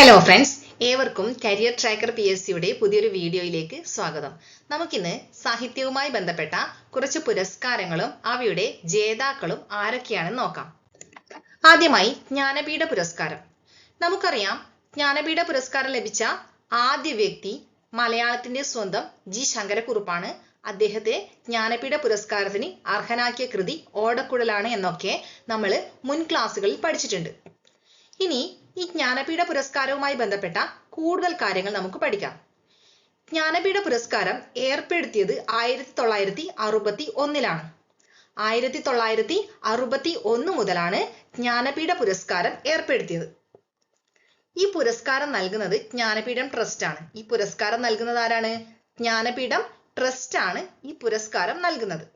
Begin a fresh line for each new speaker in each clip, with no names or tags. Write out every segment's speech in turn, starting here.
Hello friends, ഏവർക്കും career tracker PSCയുടെ പുതിയൊരു വീഡിയോയിലേക്ക് സ്വാഗതം. നമുക്കിന്ന് സാഹിത്യവുമായി ബന്ധപ്പെട്ട കുറച്ച് പുരസ്കാരങ്ങളും അവയുടെ ജേതാക്കളും ആരൊക്കെയാണെന്ന് നോക്കാം. ആദ്യമായി ജ്ഞാനപീഠ പുരസ്കാരം. നമുക്കറിയാം, ജ്ഞാനപീഠ പുരസ്കാരം ലഭിച്ച ആദ്യ വ്യക്തി മലയാളത്തിന്റെ സ്വന്തം G ശങ്കരക്കുറുപ്പാണ്. അദ്ദേഹത്തെ ജ്ഞാനപീഠ പുരസ്കാരത്തിന് അർഹനാക്കിയ കൃതി ഓടക്കുഴലാണ് എന്നൊക്കെ നമ്മൾ മുൻ ക്ലാസ്സുകളിൽ പഠിച്ചിട്ടുണ്ട്. ഇനി ഈ ജ്ഞാനപീഠ പുരസ്കാരവുമായി ബന്ധപ്പെട്ട കൂടുതൽ കാര്യങ്ങൾ നമുക്ക് പഠിക്കാം. ജ്ഞാനപീഠ പുരസ്കാരം ഏർപ്പെടുത്തിയത് 1961-ലാണ്. 1961 മുതലാണ് ജ്ഞാനപീഠ പുരസ്കാരം ഏർപ്പെടുത്തിയത്. ഈ പുരസ്കാരം നൽകുന്നത് ജ്ഞാനപീഠം ട്രസ്റ്റ് ആണ്. ഈ പുരസ്കാരം നൽകുന്നത് ആരാണ്? ജ്ഞാനപീഠം ട്രസ്റ്റ് ആണ് ഈ പുരസ്കാരം നൽകുന്നത്.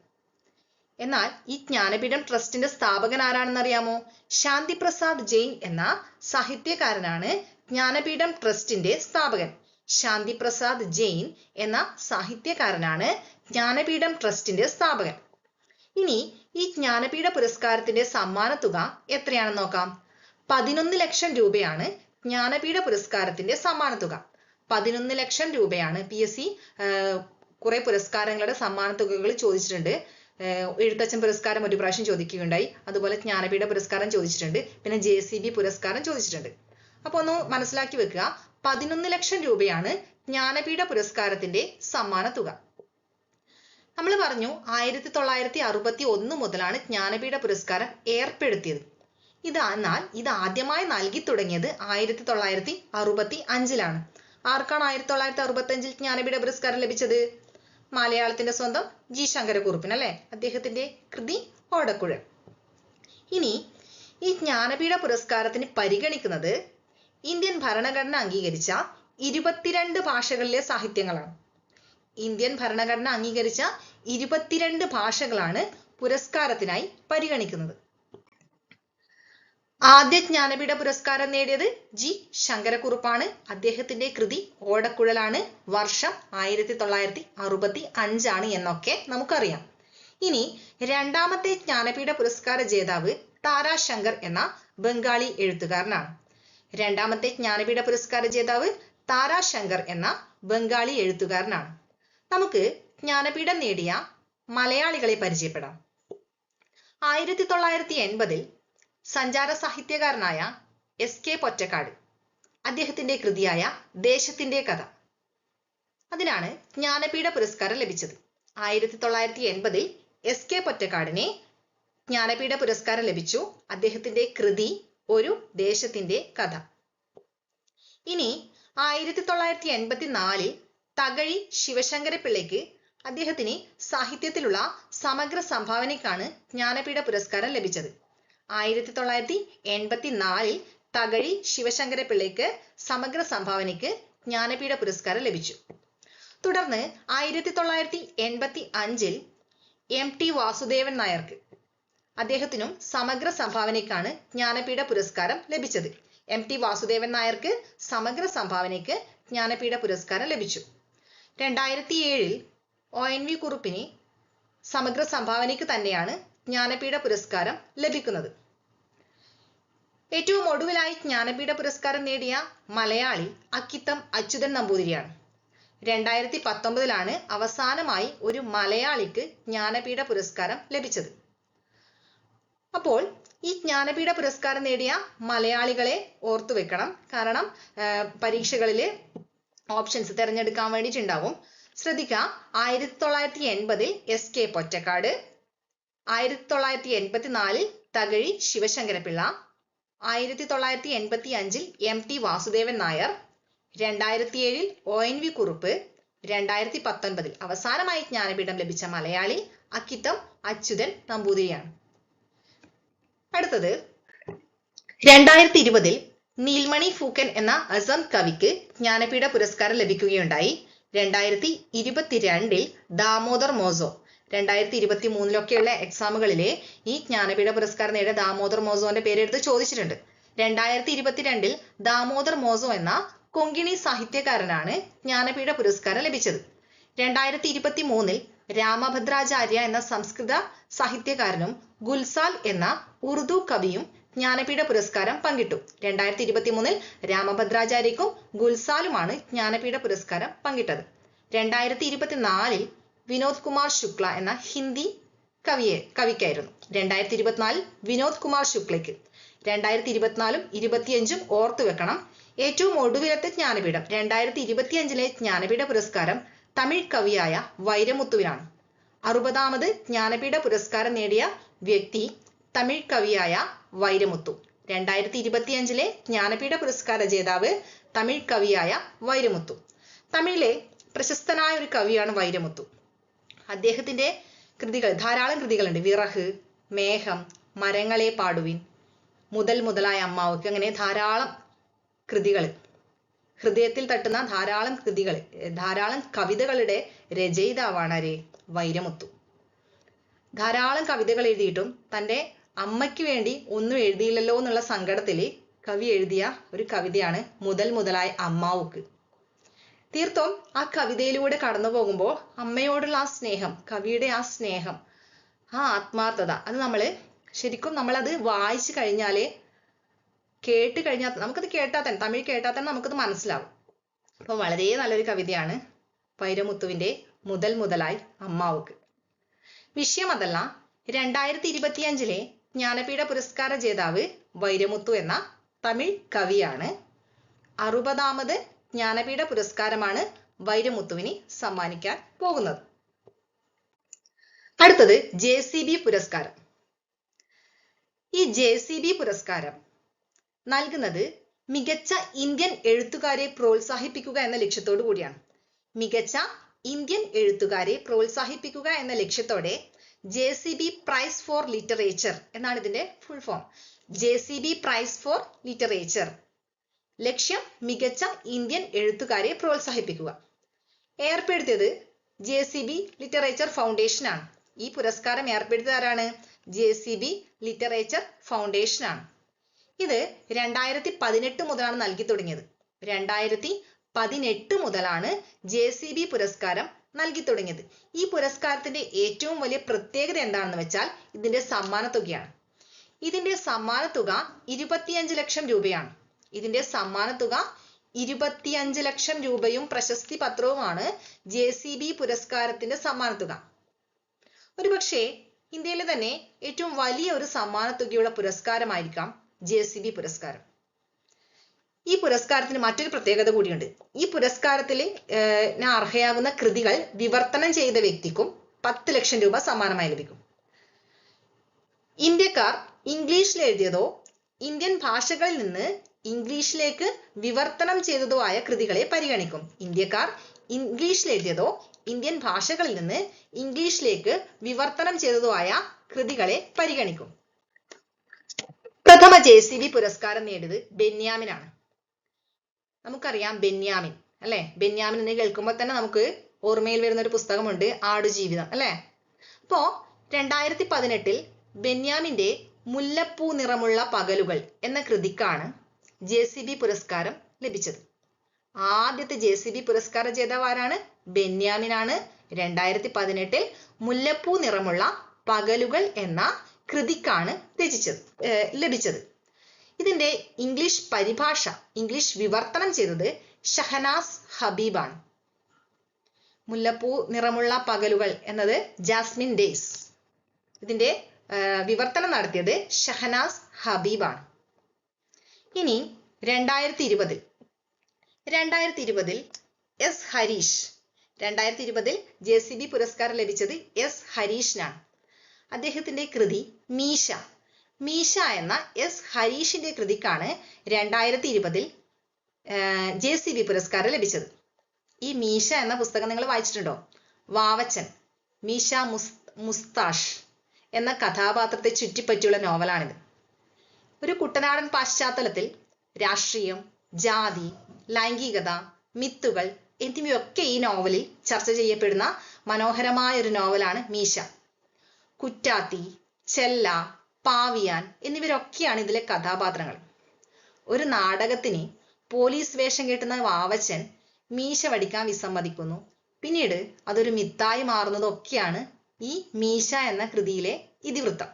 എന്നാൽ ഈ ജ്ഞാനപീഠം ട്രസ്റ്റിന്റെ സ്ഥാപകൻ ആരാണെന്ന് അറിയാമോ? ശാന്തിപ്രസാദ് ജെയിൻ എന്ന സാഹിത്യകാരനാണ് ജ്ഞാനപീഠം ട്രസ്റ്റിന്റെ സ്ഥാപകൻ. ശാന്തിപ്രസാദ് ജെയിൻ എന്ന സാഹിത്യകാരനാണ് ജ്ഞാനപീഠം ട്രസ്റ്റിന്റെ സ്ഥാപകൻ. ഇനി ഈ ജ്ഞാനപീഠ പുരസ്കാരത്തിന്റെ സമ്മാന തുക എത്രയാണെന്ന് നോക്കാം. 11 ലക്ഷം രൂപയാണ് ജ്ഞാനപീഠ പുരസ്കാരത്തിന്റെ സമ്മാന തുക. 11 ലക്ഷം രൂപയാണ്. PSC കുറെ പുരസ്കാരങ്ങളുടെ സമ്മാന തുകകൾ ചോദിച്ചിട്ടുണ്ട്. എഴുത്തച്ഛൻ പുരസ്കാരം ഒരു പ്രാവശ്യം ചോദിക്കുകയുണ്ടായി. അതുപോലെ ജ്ഞാനപീഠ പുരസ്കാരം ചോദിച്ചിട്ടുണ്ട്. പിന്നെ JCB പുരസ്കാരം ചോദിച്ചിട്ടുണ്ട്. അപ്പൊ ഒന്ന് മനസ്സിലാക്കി വെക്കുക, 11 ലക്ഷം രൂപയാണ് ജ്ഞാനപീഠ പുരസ്കാരത്തിന്റെ സമ്മാന തുക. നമ്മൾ പറഞ്ഞു 1961 മുതലാണ് ജ്ഞാനപീഠ പുരസ്കാരം ഏർപ്പെടുത്തിയത്. എന്നാൽ ഇത് ആദ്യമായി നൽകി തുടങ്ങിയത് 1965-ലാണ്. ആർക്കാണ് 1965-ൽ ജ്ഞാനപീഠ പുരസ്കാരം ലഭിച്ചത്? മലയാളത്തിന്റെ സ്വന്തം G ശങ്കരക്കുറുപ്പിന് അല്ലെ? അദ്ദേഹത്തിന്റെ കൃതി ഓടക്കുഴൽ. ഇനി ഈ ജ്ഞാനപീഠ പുരസ്കാരത്തിന് പരിഗണിക്കുന്നത് ഇന്ത്യൻ ഭരണഘടന അംഗീകരിച്ച 22 ഭാഷകളിലെ സാഹിത്യങ്ങളാണ്. ഇന്ത്യൻ ഭരണഘടന അംഗീകരിച്ച 22 ഭാഷകളാണ് പുരസ്കാരത്തിനായി പരിഗണിക്കുന്നത്. ആദ്യ ജ്ഞാനപീഠ പുരസ്കാരം നേടിയത് G ശങ്കരക്കുറുപ്പാണ്. അദ്ദേഹത്തിന്റെ കൃതി ഓടക്കുഴലാണ്. വർഷം 1965 എന്നൊക്കെ നമുക്കറിയാം. ഇനി രണ്ടാമത്തെ ജ്ഞാനപീഠ പുരസ്കാര ജേതാവ് താരാശങ്കർ എന്ന ബംഗാളി എഴുത്തുകാരനാണ്. രണ്ടാമത്തെ ജ്ഞാനപീഠ പുരസ്കാര ജേതാവ് താരാശങ്കർ എന്ന ബംഗാളി എഴുത്തുകാരനാണ്. നമുക്ക് ജ്ഞാനപീഠം നേടിയ മലയാളികളെ പരിചയപ്പെടാം. 1980-ൽ സഞ്ചാര സാഹിത്യകാരനായ SK പൊറ്റക്കാട്, അദ്ദേഹത്തിന്റെ കൃതിയായ ദേശത്തിന്റെ കഥ, അതിനാണ് ജ്ഞാനപീഠ പുരസ്കാരം ലഭിച്ചത്. 1980-ൽ SK പൊറ്റക്കാടിനെ ജ്ഞാനപീഠ പുരസ്കാരം ലഭിച്ചു. അദ്ദേഹത്തിന്റെ കൃതി ഒരു ദേശത്തിന്റെ കഥ. ഇനി 1984-ൽ തകഴി ശിവശങ്കരപിള്ളയ്ക്ക് അദ്ദേഹത്തിന് സാഹിത്യത്തിലുള്ള സമഗ്ര സംഭാവനയ്ക്കാണ് ജ്ഞാനപീഠ പുരസ്കാരം ലഭിച്ചത്. 1984-ൽ തകഴി ശിവശങ്കരപിള്ളയ്ക്ക് സമഗ്ര സംഭാവനയ്ക്ക് ജ്ഞാനപീഠ പുരസ്കാരം ലഭിച്ചു. തുടർന്ന് 1985-ൽ MT വാസുദേവൻ നായർക്ക്, അദ്ദേഹത്തിനും സമഗ്ര സംഭാവനയ്ക്കാണ് ജ്ഞാനപീഠ പുരസ്കാരം ലഭിച്ചത്. MT വാസുദേവൻ നായർക്ക് സമഗ്ര സംഭാവനയ്ക്ക് ജ്ഞാനപീഠ പുരസ്കാരം ലഭിച്ചു. 2007-ൽ ONV കുറുപ്പിന് സമഗ്ര സംഭാവനയ്ക്ക് തന്നെയാണ് ജ്ഞാനപീഠ പുരസ്കാരം ലഭിക്കുന്നത്. ഏറ്റവും ഒടുവിലായി ജ്ഞാനപീഠ പുരസ്കാരം നേടിയ മലയാളി അക്കിത്തം അച്യുതൻ നമ്പൂതിരിയാണ്. 2019-ലാണ് അവസാനമായി ഒരു മലയാളിക്ക് ജ്ഞാനപീഠ പുരസ്കാരം ലഭിച്ചത്. അപ്പോൾ ഈ ജ്ഞാനപീഠ പുരസ്കാരം നേടിയ മലയാളികളെ ഓർത്തു വെക്കണം. കാരണം പരീക്ഷകളിൽ ഓപ്ഷൻസ് തിരഞ്ഞെടുക്കാൻ വേണ്ടിയിട്ടുണ്ടാവും. ശ്രദ്ധിക്കുക, 1980-ൽ SK Pottekkatt, 1984-ൽ Thakazhi Sivasankara Pillai, 1985-ൽ MT Vasudevan Nair, 2007-ൽ ONV Kurup, 2019-ൽ അവസാനമായി ജ്ഞാനപീഠം ലഭിച്ച മലയാളി അക്കിത്തം അച്യുതൻ നമ്പൂതിരിയാണ്. അടുത്തത് 2020-ൽ നീൽമണി ഫൂക്കൻ എന്ന അസം കവിക്ക് ജ്ഞാനപീഠ പുരസ്കാരം ലഭിക്കുകയുണ്ടായി. 2022-ൽ ദാമോദർ മോസോ, 2023-ലൊക്കെയുള്ള എക്സാമുകളിലെ ഈ ജ്ഞാനപീഠ പുരസ്കാരം നേടിയ ദാമോദർ മോസോന്റെ പേരെടുത്ത് ചോദിച്ചിട്ടുണ്ട്. 2022-ൽ ദാമോദർ മോസോ എന്ന കൊങ്കിണി സാഹിത്യകാരനാണ് ജ്ഞാനപീഠ പുരസ്കാരം ലഭിച്ചത്. 2023-ൽ രാമഭദ്രാചാര്യ എന്ന സംസ്കൃത സാഹിത്യകാരനും ഗുൽസാൽ എന്ന ഉറുദു കവിയും ജ്ഞാനപീഠ പുരസ്കാരം പങ്കിട്ടു. 2023 രാമഭദ്രാചാര്യക്കും ഗുൽസാലുമാണ് ജ്ഞാനപീഠ പുരസ്കാരം പങ്കിട്ടത്. 2024 വിനോദ് കുമാർ ശുക്ല എന്ന ഹിന്ദി കവിക്കായിരുന്നു. 2024 വിനോദ് കുമാർ ശുക്ലയ്ക്ക്. 2024 2025 ഓർത്തു വെക്കണം. ഏറ്റവും ഒടുവിലത്തെ ജ്ഞാനപീഠം 2025 ജ്ഞാനപീഠ പുരസ്കാരം തമിഴ് കവിയായ വൈരമുത്തുവിനാണ്. 60ാമത് ജ്ഞാനപീഠ പുരസ്കാരം നേടിയ വ്യക്തി തമിഴ് കവിയായ വൈരമുത്തു. 2025 ജ്ഞാനപീഠ പുരസ്കാര ജേതാവ് തമിഴ് കവിയായ വൈരമുത്തു. തമിഴിലെ പ്രശസ്തനായ ഒരു കവിയാണ് വൈരമുത്തു. അദ്ദേഹത്തിന്റെ കൃതികൾ, ധാരാളം കൃതികളുണ്ട്. വിറഹ്, മേഘം, മരങ്ങളെ പാടുവിൻ, മുതൽ മുതലായ അമ്മാവുക്ക്, അങ്ങനെ ധാരാളം കൃതികൾ, ഹൃദയത്തിൽ തട്ടുന്ന ധാരാളം കൃതികൾ, ധാരാളം കവിതകളുടെ രചയിതാവാണ് ആര്? വൈരമുത്തു. ധാരാളം കവിതകൾ എഴുതിയിട്ടും തൻ്റെ അമ്മയ്ക്ക് വേണ്ടി ഒന്നും എഴുതിയില്ലല്ലോ എന്നുള്ള സങ്കടത്തില് കവി എഴുതിയ ഒരു കവിതയാണ് മുതൽ മുതലായ അമ്മാവുക്ക്. തീർത്തും ആ കവിതയിലൂടെ കടന്നു പോകുമ്പോൾ അമ്മയോടുള്ള ആ സ്നേഹം, കവിയുടെ ആ സ്നേഹം, ആ ആത്മാർത്ഥത, അത് നമ്മളത് വായിച്ചു കഴിഞ്ഞാലേ, കേട്ട് കഴിഞ്ഞാൽ, നമുക്കത് കേട്ടാൽ തന്നെ, തമിഴ് കേട്ടാൽ തന്നെ നമുക്കത് മനസ്സിലാവും. അപ്പോൾ വളരെ നല്ലൊരു കവിതയാണ് വൈരമുത്തുവിന്റെ മുതൽ മുതലായി അമ്മാവുക്ക്. വിഷയം അതല്ല. 2025 ജ്ഞാനപീഠ പുരസ്കാര ജേതാവ് വൈരമുത്തു എന്ന തമിഴ് കവിയാണ്. 60ാമത് ജ്ഞാനപീഠ പുരസ്കാരമാണ് വൈരമുത്തുവിന് സമ്മാനിക്കാൻ പോകുന്നത്. അടുത്തത് JCB പുരസ്കാരം. ഈ JCB പുരസ്കാരം നൽകുന്നത് മികച്ച ഇന്ത്യൻ എഴുത്തുകാരെ പ്രോത്സാഹിപ്പിക്കുക എന്ന ലക്ഷ്യത്തോടു കൂടിയാണ്. മികച്ച ഇന്ത്യൻ എഴുത്തുകാരെ പ്രോത്സാഹിപ്പിക്കുക എന്ന ലക്ഷ്യത്തോടെ JCB പ്രൈസ് ഫോർ ലിറ്ററേച്ചർ എന്നാണ് ഇതിന്റെ full form. JCB prize for literature. ലക്ഷ്യം മികച്ച ഇന്ത്യൻ എഴുത്തുകാരെ പ്രോത്സാഹിപ്പിക്കുക. ഏർപ്പെടുത്തിയത് JCB ലിറ്ററേച്ചർ ഫൗണ്ടേഷൻ ആണ്. ഈ പുരസ്കാരം ഏർപ്പെടുത്തിയത് ആരാണ്? JCB ലിറ്ററേച്ചർ ഫൗണ്ടേഷൻ ആണ്. ഇത് 2018 മുതലാണ് നൽകി തുടങ്ങിയത്. 2018 മുതലാണ് JCB പുരസ്കാരം നൽകി തുടങ്ങിയത്. ഈ പുരസ്കാരത്തിന്റെ ഏറ്റവും വലിയ പ്രത്യേകത എന്താണെന്ന് വെച്ചാൽ ഇതിന്റെ സമ്മാന തുകയാണ്. ഇതിന്റെ സമ്മാന തുക 25 ലക്ഷം രൂപയാണ്. ഇതിന്റെ സമ്മാന തുക 25 ലക്ഷം രൂപയും പ്രശസ്തി പത്രവുമാണ് JCB പുരസ്കാരത്തിന്റെ സമ്മാന തുക. ഒരുപക്ഷെ ഇന്ത്യയിലെ തന്നെ ഏറ്റവും വലിയ ഒരു സമ്മാന തുകയുള്ള പുരസ്കാരമായിരിക്കാം JCB പുരസ്കാരം. ഈ പുരസ്കാരത്തിന് മറ്റൊരു പ്രത്യേകത കൂടിയുണ്ട്. ഈ പുരസ്കാരത്തിൽ അർഹയാകുന്ന കൃതികൾ വിവർത്തനം ചെയ്ത വ്യക്തിക്കും 10 ലക്ഷം രൂപ സമ്മാനമായി ലഭിക്കും. ഇന്ത്യക്കാർ ഇംഗ്ലീഷിൽ എഴുതിയതോ ഇന്ത്യൻ ഭാഷകളിൽ നിന്ന് ഇംഗ്ലീഷിലേക്ക് വിവർത്തനം ചെയ്തതോ ആയ കൃതികളെ പരിഗണിക്കും. ഇന്ത്യക്കാർ ഇംഗ്ലീഷിൽ എഴുതിയതോ ഇന്ത്യൻ ഭാഷകളിൽ നിന്ന് ഇംഗ്ലീഷിലേക്ക് വിവർത്തനം ചെയ്തതോ ആയ കൃതികളെ പരിഗണിക്കും. പ്രഥമ JCB പുരസ്കാരം നേടിയത് ബെന്യാമിനാണ്. നമുക്കറിയാം ബെന്യാമിൻ അല്ലെ? ബെന്യാമിൻ എന്ന് കേൾക്കുമ്പോൾ തന്നെ നമുക്ക് ഓർമ്മയിൽ വരുന്ന ഒരു പുസ്തകമുണ്ട്, ആടുജീവിതം അല്ലെ? അപ്പോ 2018 ബെന്യാമിന്റെ മുല്ലപ്പൂ നിറമുള്ള പകലുകൾ എന്ന കൃതിക്കാണ് JCB പുരസ്കാരം ലഭിച്ചത്. ആദ്യത്തെ JCB പുരസ്കാര ജേതാവ് ആരാണ്? ബെന്യാമിനാണ്. 2018 മുല്ലപ്പൂ നിറമുള്ള പകലുകൾ എന്ന കൃതിക്കാണ് ലഭിച്ചത്. ഇതിന്റെ ഇംഗ്ലീഷ് പരിഭാഷ, ഇംഗ്ലീഷ് വിവർത്തനം ചെയ്തത് ഷഹനാസ് ഹബീബാണ്. മുല്ലപ്പൂ നിറമുള്ള പകലുകൾ എന്നത് ജാസ്മിൻ ഡേയ്സ്. ഇതിന്റെ വിവർത്തനം നടത്തിയത് ഷഹനാസ് ഹബീബാണ്. ഇനി 2020 S ഹരീഷ്. 2020 JCB പുരസ്കാരം ലഭിച്ചത് S ഹരീഷിനാണ്. അദ്ദേഹത്തിന്റെ കൃതി മീശ. മീശ എന്ന S ഹരീഷിന്റെ കൃതിക്കാണ് 2020 JCB പുരസ്കാരം ലഭിച്ചത്. ഈ മീശ എന്ന പുസ്തകം നിങ്ങൾ വായിച്ചിട്ടുണ്ടോ? വാവച്ചൻ, മീശ മുസ്താഷ് എന്ന കഥാപാത്രത്തെ ചുറ്റിപ്പറ്റിയുള്ള നോവലാണിത്. ഒരു കുട്ടനാടൻ പശ്ചാത്തലത്തിൽ രാഷ്ട്രീയം, ജാതി, ലൈംഗികത, മിത്തുകൾ എന്നിവയൊക്കെ ഈ നോവലിൽ ചർച്ച ചെയ്യപ്പെടുന്ന മനോഹരമായ ഒരു നോവലാണ് മീശ. കുറ്റാത്തി, ചെല്ല, പാവിയാൻ എന്നിവരൊക്കെയാണ് ഇതിലെ കഥാപാത്രങ്ങൾ. ഒരു നാടകത്തിന് പോലീസ് വേഷം കെട്ടുന്ന വാവച്ചൻ മീശ വടിക്കാൻ വിസമ്മതിക്കുന്നു. പിന്നീട് അതൊരു മിത്തായി മാറുന്നതൊക്കെയാണ് ഈ മീശ എന്ന കൃതിയിലെ ഇതിവൃത്തം.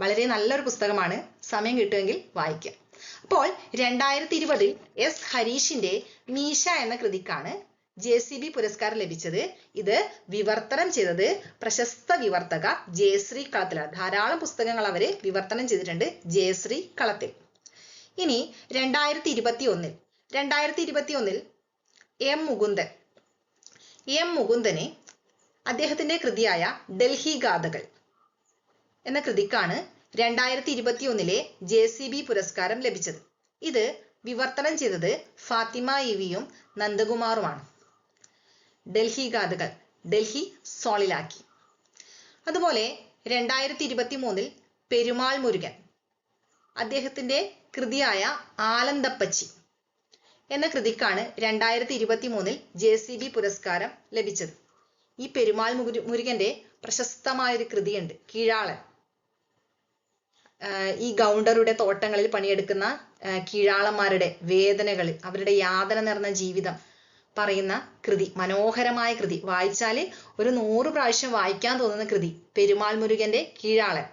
വളരെ നല്ലൊരു പുസ്തകമാണ്, സമയം കിട്ടുമെങ്കിൽ വായിക്കുക. അപ്പോൾ 2020 എസ് ഹരീഷിന്റെ മീശ എന്ന കൃതിക്കാണ് JCB പുരസ്കാരം ലഭിച്ചത്. ഇത് വിവർത്തനം ചെയ്തത് പ്രശസ്ത വിവർത്തക ജയശ്രീ കളത്തിലാണ്. ധാരാളം പുസ്തകങ്ങൾ അവര് വിവർത്തനം ചെയ്തിട്ടുണ്ട് ജയശ്രീ കളത്തിൽ. ഇനി 2021 എം മുകുന്ദന് അദ്ദേഹത്തിന്റെ കൃതിയായ ഡൽഹി ഗാഥകൾ എന്ന കൃതിക്കാണ് 2021 JCB പുരസ്കാരം ലഭിച്ചത്. ഇത് വിവർത്തനം ചെയ്തത് ഫാത്തിമ ഇവിയും നന്ദകുമാറുമാണ്. ഡൽഹി ഗാഥകൾ ഡൽഹി സോളിലാക്കി. അതുപോലെ 2023 പെരുമാൾ മുരുകൻ അദ്ദേഹത്തിന്റെ കൃതിയായ ആലന്തപ്പച്ചി എന്ന കൃതിക്കാണ് 2023 JCB പുരസ്കാരം ലഭിച്ചത്. ഈ പെരുമാൾ മുരുകന്റെ പ്രശസ്തമായൊരു കൃതിയുണ്ട്, കീഴാളൻ. ഈ ഗൗണ്ടറുടെ തോട്ടങ്ങളിൽ പണിയെടുക്കുന്ന കീഴാളന്മാരുടെ വേദനകൾ, അവരുടെ യാതന നിറഞ്ഞ ജീവിതം പറയുന്ന കൃതി, മനോഹരമായ കൃതി. വായിച്ചാല് ഒരു 100 പ്രാവശ്യം വായിക്കാൻ തോന്നുന്ന കൃതി പെരുമാൾ മുരുകന്റെ കീഴാളൻ.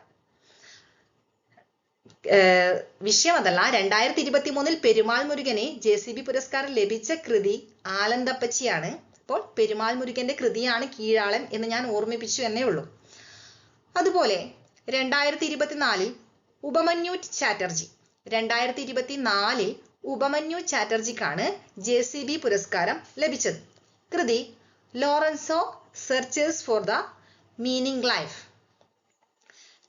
വിഷയം അതല്ല, 2023 പെരുമാൾ മുരുകന് JCB പുരസ്കാരം ലഭിച്ച കൃതി ആലന്തപ്പച്ചിയാണ്. അപ്പോൾ പെരുമാൾ മുരുകന്റെ കൃതിയാണ് കീഴാളൻ എന്ന് ഞാൻ ഓർമ്മിപ്പിച്ചു എന്നേ ഉള്ളൂ. അതുപോലെ 2024 ഉപമന്യു ചാറ്റർജി 2024 ഉപമന്യു ചാറ്റർജിക്കാണ് JCB പുരസ്കാരം ലഭിച്ചത്. കൃതി Lorenzo searchers for the meaning life.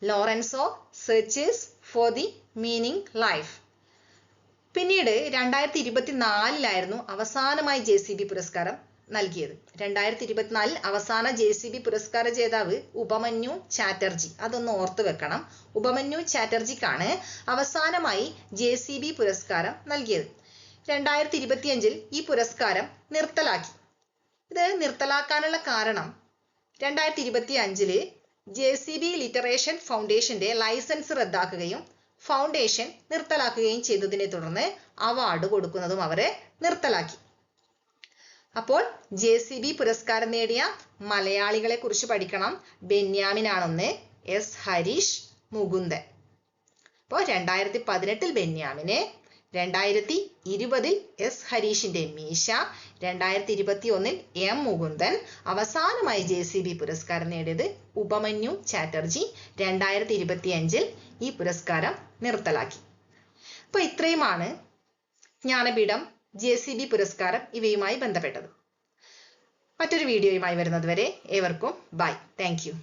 Lorenzo searchers for the meaning life. പിന്നീട് 2024 അവസാനമായി JCB പുരസ്കാരം നൽകിയത്. 2024 അവസാന JCB പുരസ്കാര ജേതാവ് ഉപമന്യു ചാറ്റർജി. അതൊന്ന് ഓർത്തു വെക്കണം. ഉപമന്യു ചാറ്റർജിക്കാണ് അവസാനമായി JCB പുരസ്കാരം നൽകിയത്. 2025 ഈ പുരസ്കാരം നിർത്തലാക്കി. ഇത് നിർത്തലാക്കാനുള്ള കാരണം 2025 JCB ലിറ്ററേഷൻ ഫൗണ്ടേഷന്റെ ലൈസൻസ് റദ്ദാക്കുകയും ഫൗണ്ടേഷൻ നിർത്തലാക്കുകയും ചെയ്തതിനെ തുടർന്ന് അവാർഡ് കൊടുക്കുന്നതും അവരെ നിർത്തലാക്കി. അപ്പോൾ JCB പുരസ്കാരം നേടിയ മലയാളികളെ കുറിച്ച് പഠിക്കണം. ബെന്യാമിനാണൊന്ന്, എസ് ഹരീഷ്, മുകുന്ദൻ. അപ്പോൾ 2018 ബെന്യാമിന്, 2020 എസ് ഹരീഷിന്റെ മീശ, 2021 എം മുകുന്ദൻ, അവസാനമായി JCB പുരസ്കാരം നേടിയത് ഉപമന്യു ചാറ്റർജി. 2025 ഈ പുരസ്കാരം നിർത്തലാക്കി. അപ്പോൾ ഇത്രയുമാണ് ജ്ഞാനപീഠം, JCB പുരസ്കാരം ഇവയുമായി ബന്ധപ്പെട്ടത്. മറ്റൊരു വീഡിയോയുമായി വരുന്നത് വരെ ഏവർക്കും ബൈ. Thank you.